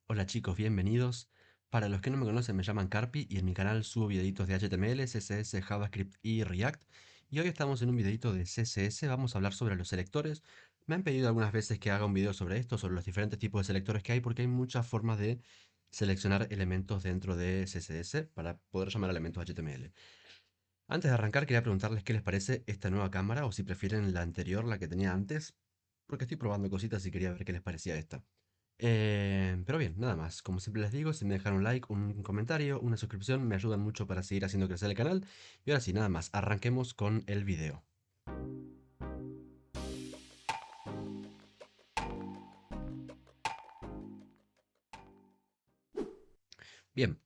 Hola chicos, bienvenidos. Para los que no me conocen, me llaman Carpi y en mi canal subo videitos de HTML, CSS, JavaScript y React. Y hoy estamos en un videito de CSS, vamos a hablar sobre los selectores. Me han pedido algunas veces que haga un video sobre esto, sobre los diferentes tipos de selectores que hay, porque hay muchas formas de seleccionar elementos dentro de CSS para poder llamar elementos HTML. Antes de arrancar, quería preguntarles qué les parece esta nueva cámara o si prefieren la anterior, la que tenía antes, porque estoy probando cositas y quería ver qué les parecía esta. Pero bien, nada más. Como siempre les digo, si me dejan un like, un comentario, una suscripción, me ayudan mucho para seguir haciendo crecer el canal. Y ahora sí, nada más, arranquemos con el video. Bien,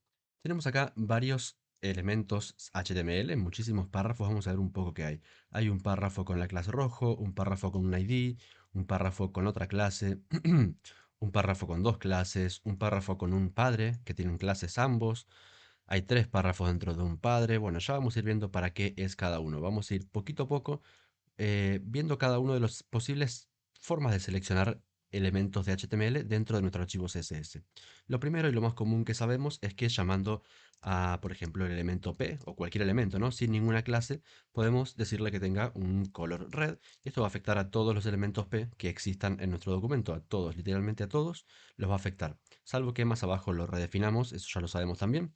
tenemos acá varios elementos HTML, muchísimos párrafos, vamos a ver un poco qué hay. Hay un párrafo con la clase rojo, un párrafo con un ID, un párrafo con otra clase, un párrafo con dos clases, un párrafo con un padre, que tienen clases ambos. Hay tres párrafos dentro de un padre. Bueno, ya vamos a ir viendo para qué es cada uno. Vamos a ir poquito a poco viendo cada uno de las posibles formas de seleccionar elementos de HTML dentro de nuestro archivo CSS. Lo primero y lo más común que sabemos es que llamando a, por ejemplo, el elemento P o cualquier elemento, ¿no? Sin ninguna clase, podemos decirle que tenga un color red. Esto va a afectar a todos los elementos P que existan en nuestro documento, a todos, literalmente a todos, los va a afectar. Salvo que más abajo lo redefinamos, eso ya lo sabemos también.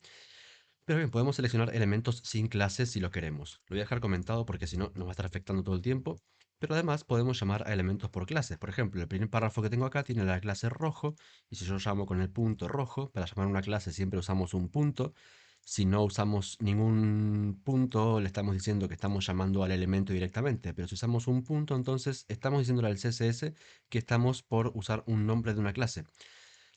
Pero bien, podemos seleccionar elementos sin clases si lo queremos. Lo voy a dejar comentado porque si no nos va a estar afectando todo el tiempo. Pero además podemos llamar a elementos por clases. Por ejemplo, el primer párrafo que tengo acá tiene la clase rojo. Y si yo llamo con el punto rojo, para llamar una clase siempre usamos un punto. Si no usamos ningún punto, le estamos diciendo que estamos llamando al elemento directamente. Pero si usamos un punto, entonces estamos diciéndole al CSS que estamos por usar un nombre de una clase.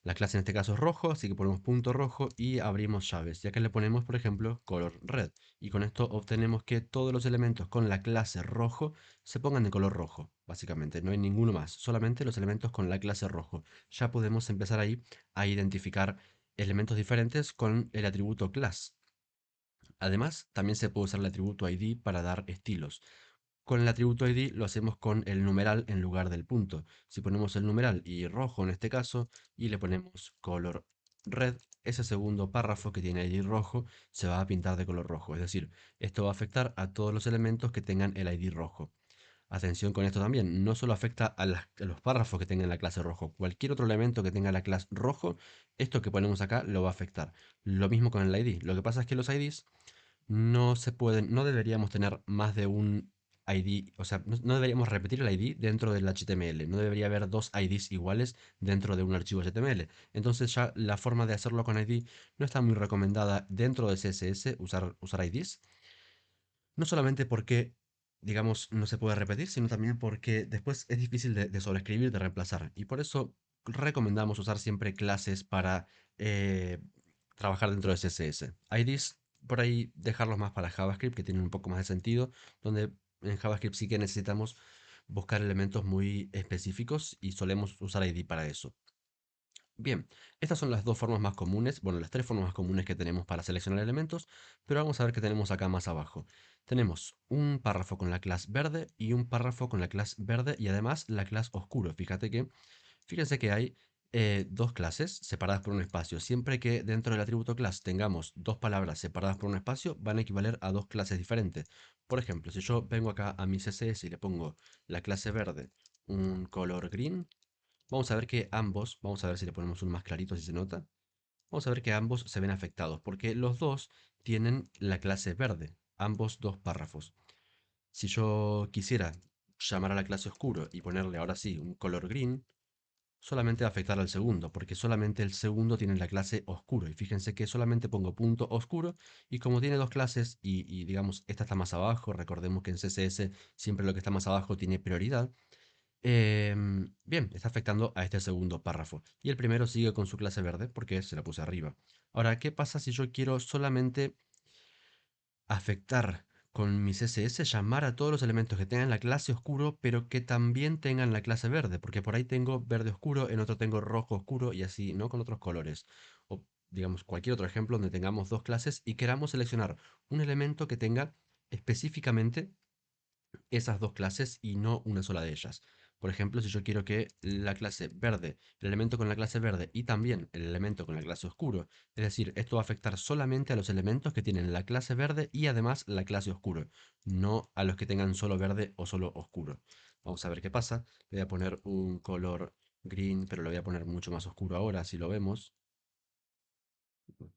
La clase en este caso es rojo, así que ponemos punto rojo y abrimos llaves. Ya que le ponemos, por ejemplo, color red. Y con esto obtenemos que todos los elementos con la clase rojo se pongan de color rojo. Básicamente, no hay ninguno más. Solamente los elementos con la clase rojo. Ya podemos empezar ahí a identificar elementos diferentes con el atributo class. Además, también se puede usar el atributo ID para dar estilos. Con el atributo ID lo hacemos con el numeral en lugar del punto. Si ponemos el numeral y rojo en este caso y le ponemos color red, ese segundo párrafo que tiene ID rojo se va a pintar de color rojo. Es decir, esto va a afectar a todos los elementos que tengan el ID rojo. Atención con esto también, no solo afecta a los párrafos que tengan la clase rojo, cualquier otro elemento que tenga la clase rojo, esto que ponemos acá lo va a afectar. Lo mismo con el ID. Lo que pasa es que los IDs no se pueden, no deberíamos tener más de un ID, o sea, no deberíamos repetir el ID dentro del HTML, no debería haber dos IDs iguales dentro de un archivo HTML. Entonces ya la forma de hacerlo con ID no está muy recomendada dentro de CSS usar IDs, no solamente porque, digamos, no se puede repetir, sino también porque después es difícil de sobreescribir, de reemplazar. Y por eso recomendamos usar siempre clases para eh, trabajar dentro de CSS. IDs, por ahí dejarlos más para JavaScript, que tienen un poco más de sentido, donde en JavaScript sí que necesitamos buscar elementos muy específicos y solemos usar ID para eso. Bien, estas son las dos formas más comunes, bueno, las tres formas más comunes que tenemos para seleccionar elementos, pero vamos a ver qué tenemos acá más abajo. Tenemos un párrafo con la clase verde y un párrafo con la clase verde y además la clase oscuro. Fíjense que hay dos clases separadas por un espacio. Siempre que dentro del atributo class tengamos dos palabras separadas por un espacio, van a equivaler a dos clases diferentes. Por ejemplo, si yo vengo acá a mi CSS y le pongo la clase verde un color green, vamos a ver que ambos, vamos a ver si le ponemos uno más clarito si se nota, vamos a ver que ambos se ven afectados porque los dos tienen la clase verde, ambos dos párrafos. Si yo quisiera llamar a la clase oscuro y ponerle ahora sí un color green, solamente va a afectar al segundo, porque solamente el segundo tiene la clase oscuro. Y fíjense que solamente pongo punto oscuro y como tiene dos clases y digamos esta está más abajo, recordemos que en CSS siempre lo que está más abajo tiene prioridad. Bien, está afectando a este segundo párrafo. Y el primero sigue con su clase verde porque se la puse arriba. Ahora, ¿qué pasa si yo quiero solamente afectar con mi CSS, llamar a todos los elementos que tengan la clase oscuro, pero que también tengan la clase verde? Porque por ahí tengo verde oscuro, en otro tengo rojo oscuro y así, ¿no? Con otros colores. O digamos, cualquier otro ejemplo donde tengamos dos clases y queramos seleccionar un elemento que tenga específicamente esas dos clases y no una sola de ellas. Por ejemplo, si yo quiero que la clase verde, el elemento con la clase verde y también el elemento con la clase oscuro, es decir, esto va a afectar solamente a los elementos que tienen la clase verde y además la clase oscuro, no a los que tengan solo verde o solo oscuro. Vamos a ver qué pasa. Le voy a poner un color green, pero lo voy a poner mucho más oscuro ahora, si lo vemos.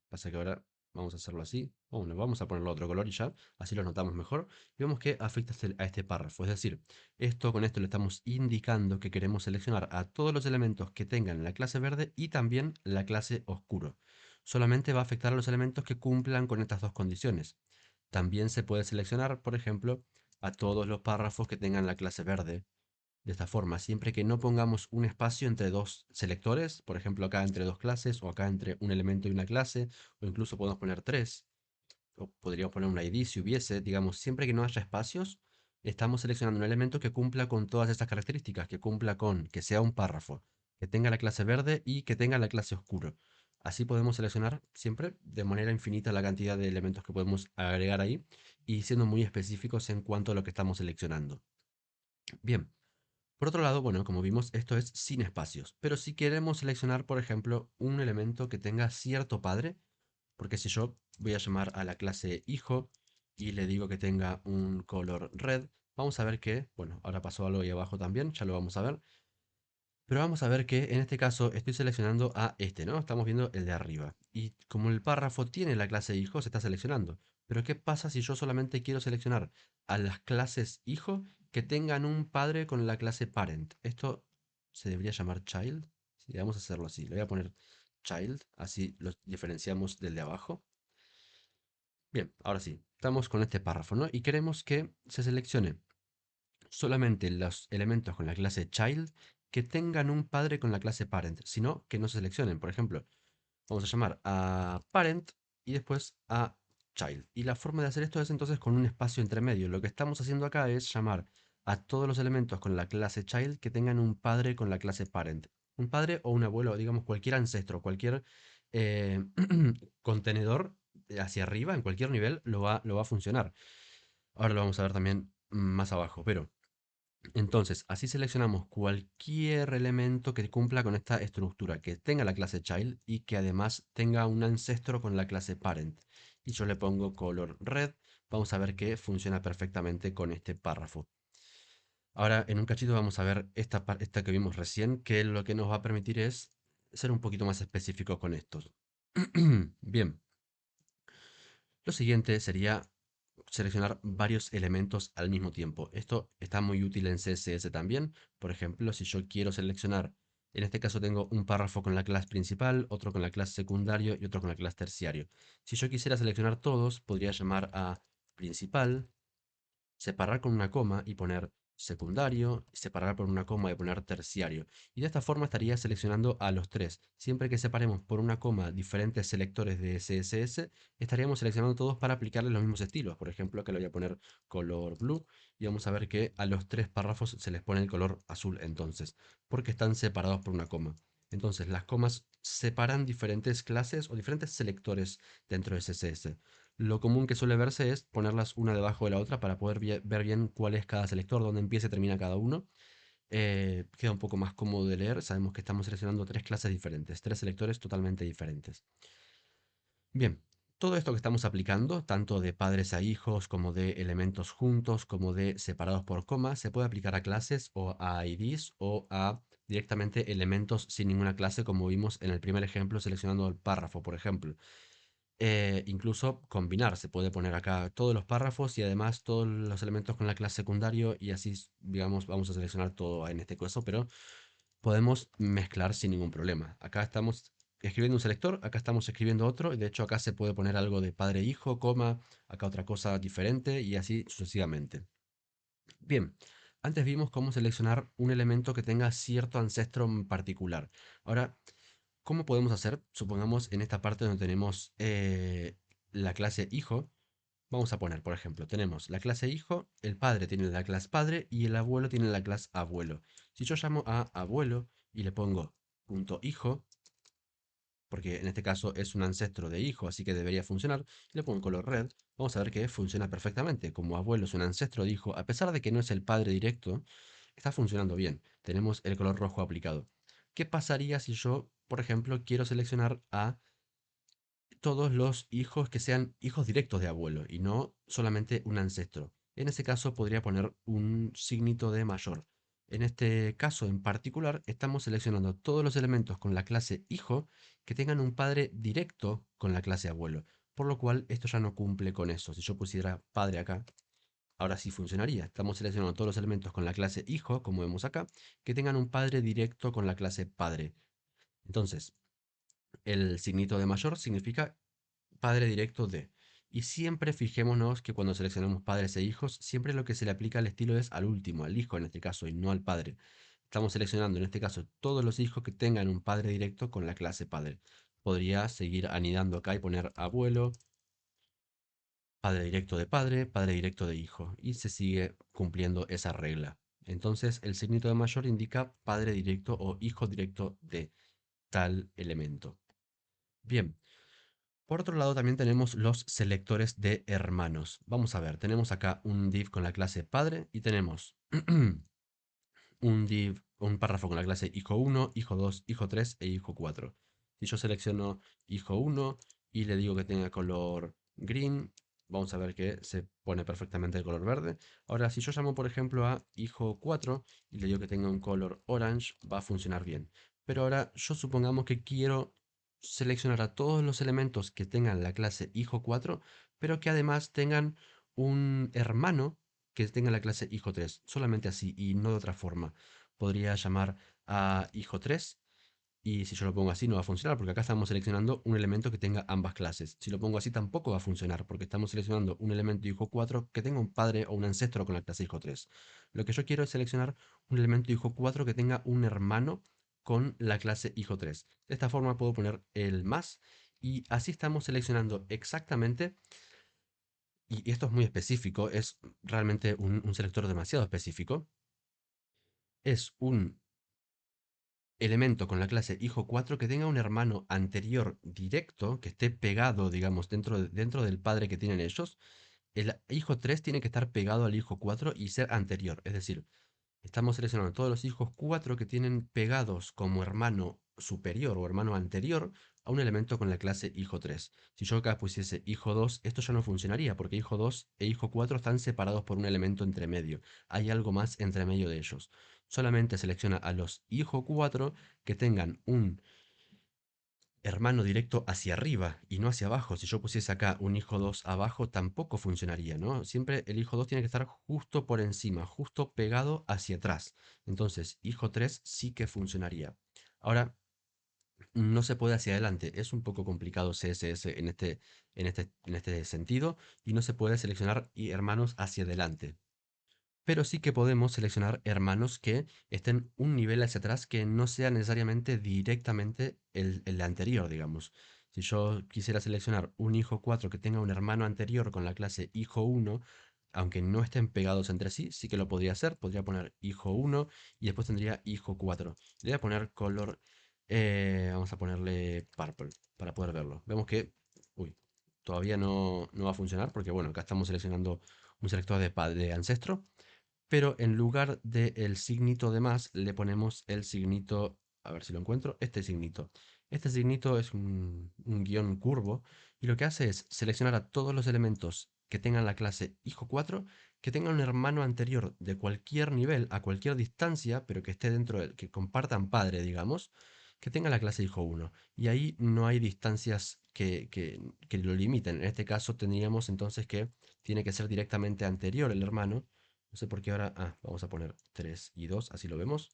Pasa que ahora vamos a hacerlo así. Bueno, vamos a ponerlo otro color y ya, así lo notamos mejor. Y vemos que afecta a este párrafo. Es decir, con esto le estamos indicando que queremos seleccionar a todos los elementos que tengan la clase verde y también la clase oscuro. Solamente va a afectar a los elementos que cumplan con estas dos condiciones. También se puede seleccionar, por ejemplo, a todos los párrafos que tengan la clase verde de esta forma, siempre que no pongamos un espacio entre dos selectores, por ejemplo acá entre dos clases o acá entre un elemento y una clase, o incluso podemos poner tres, o podríamos poner un ID si hubiese, digamos, siempre que no haya espacios, estamos seleccionando un elemento que cumpla con todas estas características, que cumpla con que sea un párrafo, que tenga la clase verde y que tenga la clase oscuro. Así podemos seleccionar siempre de manera infinita la cantidad de elementos que podemos agregar ahí y siendo muy específicos en cuanto a lo que estamos seleccionando. Bien. Por otro lado, bueno, como vimos, esto es sin espacios. Pero si queremos seleccionar, por ejemplo, un elemento que tenga cierto padre, porque si yo voy a llamar a la clase hijo y le digo que tenga un color red, vamos a ver que, bueno, ahora pasó algo ahí abajo también, ya lo vamos a ver. Pero vamos a ver que en este caso estoy seleccionando a este, ¿no? Estamos viendo el de arriba. Y como el párrafo tiene la clase hijo, se está seleccionando. Pero ¿qué pasa si yo solamente quiero seleccionar a las clases hijo que tengan un padre con la clase parent? Esto se debería llamar child. Sí, vamos a hacerlo así. Le voy a poner child, así los diferenciamos del de abajo. Bien, ahora sí, estamos con este párrafo, ¿no? Y queremos que se seleccione solamente los elementos con la clase child que tengan un padre con la clase parent, sino que no se seleccionen. Por ejemplo, vamos a llamar a parent y después a child. Y la forma de hacer esto es entonces con un espacio entre medio. Lo que estamos haciendo acá es llamar a todos los elementos con la clase child que tengan un padre con la clase parent. Un padre o un abuelo, digamos cualquier ancestro, cualquier eh, contenedor hacia arriba, en cualquier nivel, lo va a funcionar. Ahora lo vamos a ver también más abajo, pero entonces, así seleccionamos cualquier elemento que cumpla con esta estructura, que tenga la clase child y que además tenga un ancestro con la clase parent. Y yo le pongo color red, vamos a ver que funciona perfectamente con este párrafo. Ahora, en un cachito vamos a ver esta que vimos recién, que lo que nos va a permitir es ser un poquito más específicos con estos. Bien, lo siguiente sería seleccionar varios elementos al mismo tiempo. Esto está muy útil en CSS también. Por ejemplo, si yo quiero seleccionar, en este caso tengo un párrafo con la clase principal, otro con la clase secundario y otro con la clase terciario. Si yo quisiera seleccionar todos, podría llamar a principal, separar con una coma y poner secundario, separar por una coma y poner terciario. Y de esta forma estaría seleccionando a los tres. Siempre que separemos por una coma diferentes selectores de CSS, estaríamos seleccionando todos para aplicarles los mismos estilos. Por ejemplo, que le voy a poner color blue y vamos a ver que a los tres párrafos se les pone el color azul entonces, porque están separados por una coma. Entonces, las comas separan diferentes clases o diferentes selectores dentro de CSS. Lo común que suele verse es ponerlas una debajo de la otra para poder ver bien cuál es cada selector, dónde empieza y termina cada uno. Queda un poco más cómodo de leer. Sabemos que estamos seleccionando tres clases diferentes, tres selectores totalmente diferentes. Bien, todo esto que estamos aplicando, tanto de padres a hijos, como de elementos juntos, como de separados por coma, se puede aplicar a clases o a IDs o a directamente elementos sin ninguna clase, como vimos en el primer ejemplo seleccionando el párrafo, por ejemplo. Incluso combinar, se puede poner acá todos los párrafos y además todos los elementos con la clase secundario y así, digamos, vamos a seleccionar todo en este caso, pero podemos mezclar sin ningún problema. Acá estamos escribiendo un selector, acá estamos escribiendo otro, y de hecho acá se puede poner algo de padre e hijo, coma, acá otra cosa diferente y así sucesivamente. Bien, antes vimos cómo seleccionar un elemento que tenga cierto ancestro en particular. Ahora, ¿cómo podemos hacer? Supongamos en esta parte donde tenemos la clase hijo, vamos a poner, por ejemplo, tenemos la clase hijo, el padre tiene la clase padre y el abuelo tiene la clase abuelo. Si yo llamo a abuelo y le pongo punto hijo, porque en este caso es un ancestro de hijo, así que debería funcionar, y le pongo el color red, vamos a ver que funciona perfectamente. Como abuelo es un ancestro de hijo, a pesar de que no es el padre directo, está funcionando bien. tenemos el color rojo aplicado. ¿Qué pasaría si yo, por ejemplo, quiero seleccionar a todos los hijos que sean hijos directos de abuelo y no solamente un ancestro? En ese caso podría poner un signito de mayor. En este caso en particular estamos seleccionando todos los elementos con la clase hijo que tengan un padre directo con la clase abuelo, por lo cual esto ya no cumple con eso. Si yo pusiera padre acá, ahora sí funcionaría. Estamos seleccionando todos los elementos con la clase hijo, como vemos acá, que tengan un padre directo con la clase padre. Entonces, el signito de mayor significa padre directo de. Y siempre fijémonos que cuando seleccionamos padres e hijos, siempre lo que se le aplica al estilo es al último, al hijo en este caso, y no al padre. Estamos seleccionando en este caso todos los hijos que tengan un padre directo con la clase padre. Podría seguir anidando acá y poner abuelo, padre directo de padre, padre directo de hijo, y se sigue cumpliendo esa regla. Entonces el signito de mayor indica padre directo o hijo directo de tal elemento. Bien, por otro lado también tenemos los selectores de hermanos. Vamos a ver, tenemos acá un div con la clase padre y tenemos un div, un párrafo con la clase hijo 1, hijo 2, hijo 3 e hijo 4. Si yo selecciono hijo 1 y le digo que tenga color green, vamos a ver que se pone perfectamente el color verde. Ahora, si yo llamo, por ejemplo, a hijo 4 y le digo que tenga un color orange, va a funcionar bien. Pero ahora, yo supongamos que quiero seleccionar a todos los elementos que tengan la clase hijo 4, pero que además tengan un hermano que tenga la clase hijo 3, solamente así y no de otra forma. Podría llamar a hijo 3 y si yo lo pongo así no va a funcionar porque acá estamos seleccionando un elemento que tenga ambas clases. Si lo pongo así tampoco va a funcionar porque estamos seleccionando un elemento hijo 4 que tenga un padre o un ancestro con la clase hijo 3. Lo que yo quiero es seleccionar un elemento hijo 4 que tenga un hermano con la clase hijo 3. De esta forma puedo poner el más y así estamos seleccionando exactamente, y esto es muy específico, es realmente un selector demasiado específico, es un elemento con la clase hijo 4 que tenga un hermano anterior directo, que esté pegado, digamos, dentro del padre que tienen ellos. El hijo 3 tiene que estar pegado al hijo 4 y ser anterior, es decir, estamos seleccionando todos los hijos 4 que tienen pegados como hermano superior o hermano anterior a un elemento con la clase hijo 3. Si yo acá pusiese hijo 2, esto ya no funcionaría porque hijo 2 e hijo 4 están separados por un elemento entre medio. Hay algo más entre medio de ellos. Solamente selecciona a los hijo 4 que tengan un hermano directo hacia arriba y no hacia abajo. Si yo pusiese acá un hijo 2 abajo, tampoco funcionaría, ¿no? Siempre el hijo 2 tiene que estar justo por encima, justo pegado hacia atrás. Entonces, hijo 3 sí que funcionaría. Ahora, no se puede hacia adelante. Es un poco complicado CSS en este sentido y no se puede seleccionar hermanos hacia adelante, pero sí que podemos seleccionar hermanos que estén un nivel hacia atrás que no sea necesariamente directamente el anterior, digamos. Si yo quisiera seleccionar un hijo 4 que tenga un hermano anterior con la clase hijo 1, aunque no estén pegados entre sí, sí que lo podría hacer. Podría poner hijo 1 y después tendría hijo 4. Le voy a poner color, vamos a ponerle purple para poder verlo. Vemos que, uy, todavía no va a funcionar porque, bueno, acá estamos seleccionando un selector de ancestro, pero en lugar del signito de más le ponemos el signito, a ver si lo encuentro, este signito. Este signito es un guión curvo y lo que hace es seleccionar a todos los elementos que tengan la clase hijo 4, que tengan un hermano anterior de cualquier nivel, a cualquier distancia, pero que esté dentro del, que compartan padre, digamos, que tenga la clase hijo 1. Y ahí no hay distancias que lo limiten. En este caso tendríamos entonces que tiene que ser directamente anterior el hermano. No sé por qué ahora. Vamos a poner 3 y 2, así lo vemos.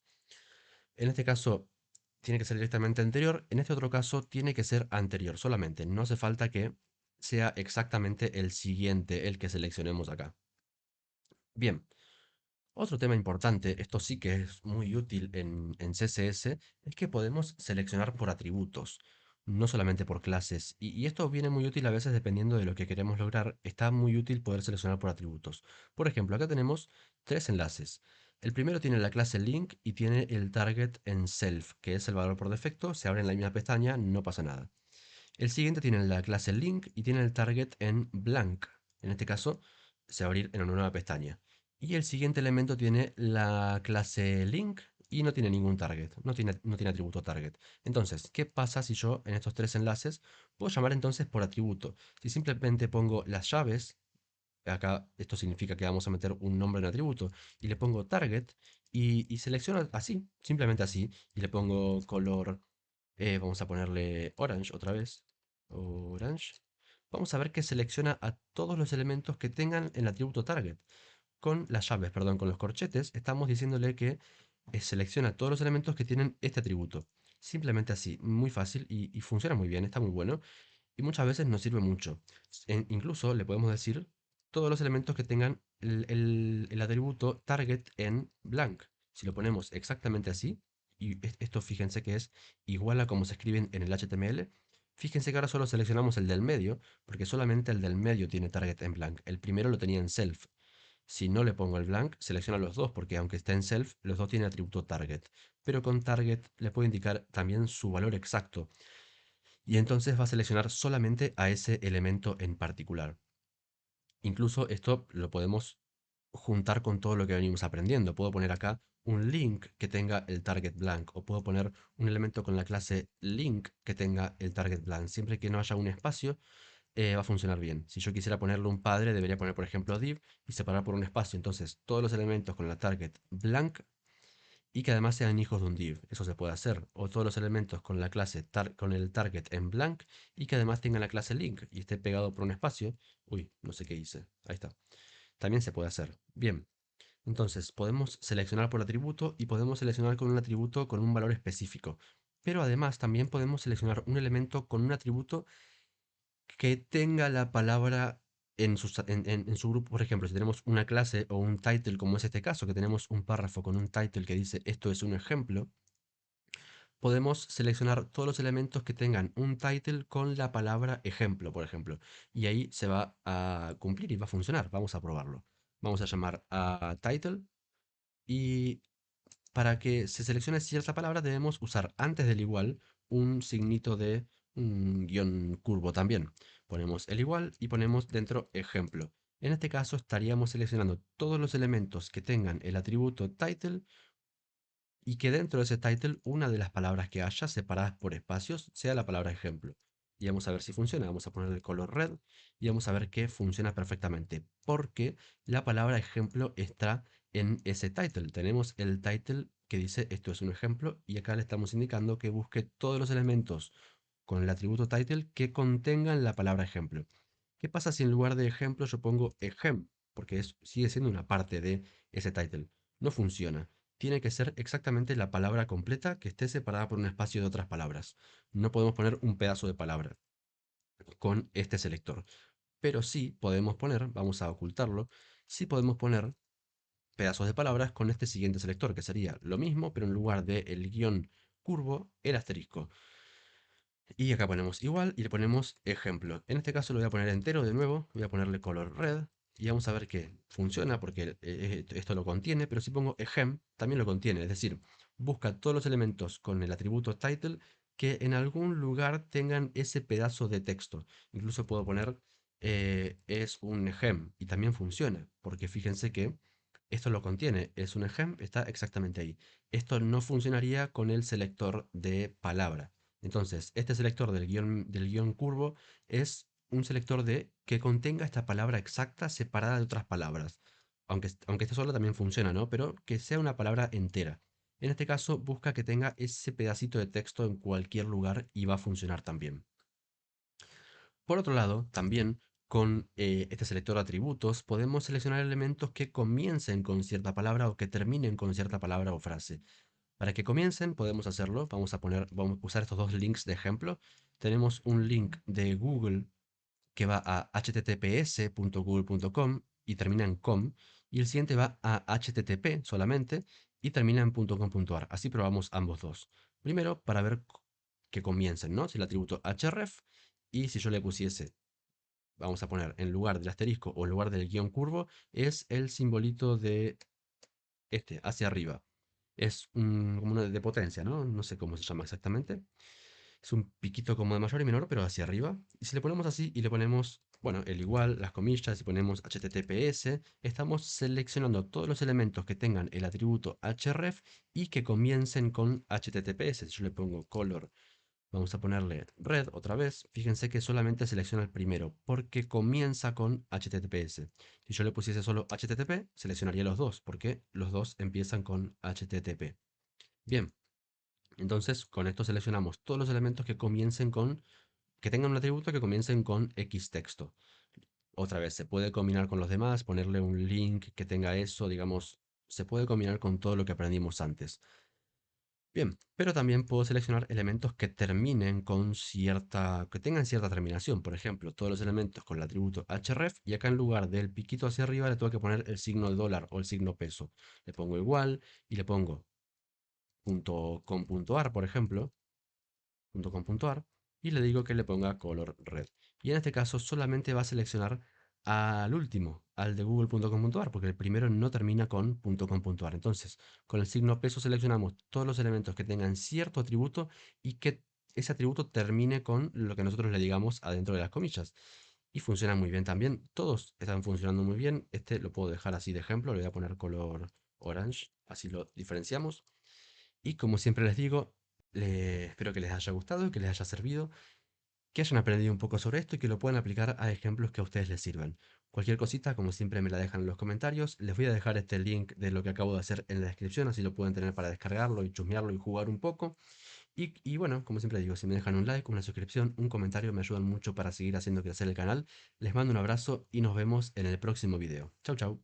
En este caso tiene que ser directamente anterior. En este otro caso tiene que ser anterior solamente. No hace falta que sea exactamente el siguiente el que seleccionemos acá. Bien, otro tema importante, esto sí que es muy útil en CSS, es que podemos seleccionar por atributos, no solamente por clases. Y esto viene muy útil a veces dependiendo de lo que queremos lograr. Está muy útil poder seleccionar por atributos. Por ejemplo, acá tenemos tres enlaces. El primero tiene la clase link y tiene el target en self, que es el valor por defecto. Se abre en la misma pestaña, no pasa nada. El siguiente tiene la clase link y tiene el target en blank. En este caso, se va a abrir en una nueva pestaña. Y el siguiente elemento tiene la clase link y no tiene ningún target, no tiene atributo target. Entonces, ¿qué pasa si yo en estos tres enlaces puedo llamar entonces por atributo? Si simplemente pongo las llaves, acá esto significa que vamos a meter un nombre en atributo, y le pongo target, y selecciono así, simplemente así, y le pongo color, vamos a ponerle orange otra vez, orange. Vamos a ver que selecciona a todos los elementos que tengan el atributo target. Con las llaves, perdón, con los corchetes, estamos diciéndole que selecciona todos los elementos que tienen este atributo. Simplemente así, muy fácil y funciona muy bien, está muy bueno y muchas veces nos sirve mucho. Incluso le podemos decir todos los elementos que tengan el atributo target en blank. Si lo ponemos exactamente así, y esto fíjense que es igual a como se escriben en el HTML, fíjense que ahora solo seleccionamos el del medio, porque solamente el del medio tiene target en blank. El primero lo tenía en self. Si no le pongo el blank, selecciona los dos, porque aunque esté en self, los dos tienen atributo target. Pero con target le puedo indicar también su valor exacto, y entonces va a seleccionar solamente a ese elemento en particular. Incluso esto lo podemos juntar con todo lo que venimos aprendiendo. Puedo poner acá un link que tenga el target blank, o puedo poner un elemento con la clase link que tenga el target blank. Siempre que no haya un espacio, va a funcionar bien. Si yo quisiera ponerle un padre, debería poner, por ejemplo, div y separar por un espacio. Entonces, todos los elementos con la target blank y que además sean hijos de un div. Eso se puede hacer. O todos los elementos con la clase con el target en blank y que además tengan la clase link y esté pegado por un espacio. Uy, no sé qué hice. Ahí está. También se puede hacer. Bien. Entonces, podemos seleccionar por atributo y podemos seleccionar con un atributo con un valor específico. Pero además también podemos seleccionar un elemento con un atributo que tenga la palabra en su grupo. Por ejemplo, si tenemos una clase o un title, como es este caso, que tenemos un párrafo con un title que dice esto es un ejemplo, podemos seleccionar todos los elementos que tengan un title con la palabra ejemplo, por ejemplo. Y ahí se va a cumplir y va a funcionar. Vamos a probarlo. Vamos a llamar a title, y para que se seleccione cierta palabra debemos usar antes del igual un signito de un guión curvo también. Ponemos el igual y ponemos dentro ejemplo. En este caso estaríamos seleccionando todos los elementos que tengan el atributo title y que dentro de ese title una de las palabras que haya separadas por espacios sea la palabra ejemplo. Y vamos a ver si funciona. Vamos a poner el color red y vamos a ver que funciona perfectamente, porque la palabra ejemplo está en ese title. Tenemos el title que dice esto es un ejemplo, y acá le estamos indicando que busque todos los elementos con el atributo title que contengan la palabra ejemplo. ¿Qué pasa si en lugar de ejemplo yo pongo ejem? Porque sigue siendo una parte de ese title. No funciona. Tiene que ser exactamente la palabra completa que esté separada por un espacio de otras palabras. No podemos poner un pedazo de palabra con este selector. Pero sí podemos poner, vamos a ocultarlo, sí podemos poner pedazos de palabras con este siguiente selector, que sería lo mismo, pero en lugar del guión curvo, el asterisco. Y acá ponemos igual y le ponemos ejemplo. En este caso lo voy a poner entero de nuevo, voy a ponerle color red y vamos a ver que funciona porque esto lo contiene, pero si pongo ejem también lo contiene, es decir, busca todos los elementos con el atributo title que en algún lugar tengan ese pedazo de texto. Incluso puedo poner es un ejem y también funciona, porque fíjense que esto lo contiene, es un ejem, está exactamente ahí. Esto no funcionaría con el selector de palabra. Entonces, este selector del guión curvo es un selector de que contenga esta palabra exacta separada de otras palabras. Aunque esta sola también funciona, ¿no? Pero que sea una palabra entera. En este caso, busca que tenga ese pedacito de texto en cualquier lugar y va a funcionar también. Por otro lado, también con este selector de atributos podemos seleccionar elementos que comiencen con cierta palabra o que terminen con cierta palabra o frase. Para que comiencen podemos hacerlo, vamos a usar estos dos links de ejemplo. Tenemos un link de Google que va a https.google.com y termina en com, y el siguiente va a http solamente y termina en .com.ar. Así probamos ambos dos. Primero para ver que comiencen, ¿no? Si el atributo href, y si yo le pusiese, vamos a poner en lugar del asterisco o en lugar del guión curvo, es el simbolito de hacia arriba. Es como una de potencia, ¿no? No sé cómo se llama exactamente. Es un piquito como de mayor y menor, pero hacia arriba. Y si le ponemos así y le ponemos Bueno, el igual, las comillas, si ponemos HTTPS, estamos seleccionando todos los elementos que tengan el atributo href y que comiencen con HTTPS. Si yo le pongo color, vamos a ponerle red otra vez. Fíjense que solamente selecciona el primero porque comienza con HTTPS. Si yo le pusiese solo HTTP, seleccionaría los dos porque los dos empiezan con HTTP. Bien, entonces con esto seleccionamos todos los elementos que comiencen con, que tengan un atributo que comiencen con X texto. Otra vez, se puede combinar con los demás, ponerle un link que tenga eso, digamos, se puede combinar con todo lo que aprendimos antes. Bien, pero también puedo seleccionar elementos que terminen con cierta, que tengan cierta terminación. Por ejemplo, todos los elementos con el atributo href y acá en lugar del piquito hacia arriba le tengo que poner el signo de dólar o el signo peso. Le pongo igual y le pongo .com.ar, por ejemplo, .com.ar y le digo que le ponga color red. Y en este caso solamente va a seleccionar al último, al de google.com.ar, porque el primero no termina con .com.ar. Entonces, con el signo peso seleccionamos todos los elementos que tengan cierto atributo y que ese atributo termine con lo que nosotros le digamos adentro de las comillas. Y funciona muy bien también. Todos están funcionando muy bien. Este lo puedo dejar así de ejemplo. Le voy a poner color orange. Así lo diferenciamos. Y como siempre les digo, espero que les haya gustado, que les haya servido, que hayan aprendido un poco sobre esto y que lo puedan aplicar a ejemplos que a ustedes les sirvan. Cualquier cosita, como siempre, me la dejan en los comentarios. Les voy a dejar este link de lo que acabo de hacer en la descripción, así lo pueden tener para descargarlo y chusmearlo y jugar un poco. Y bueno, como siempre digo, si me dejan un like, una suscripción, un comentario, me ayudan mucho para seguir haciendo crecer el canal. Les mando un abrazo y nos vemos en el próximo video. Chau, chau.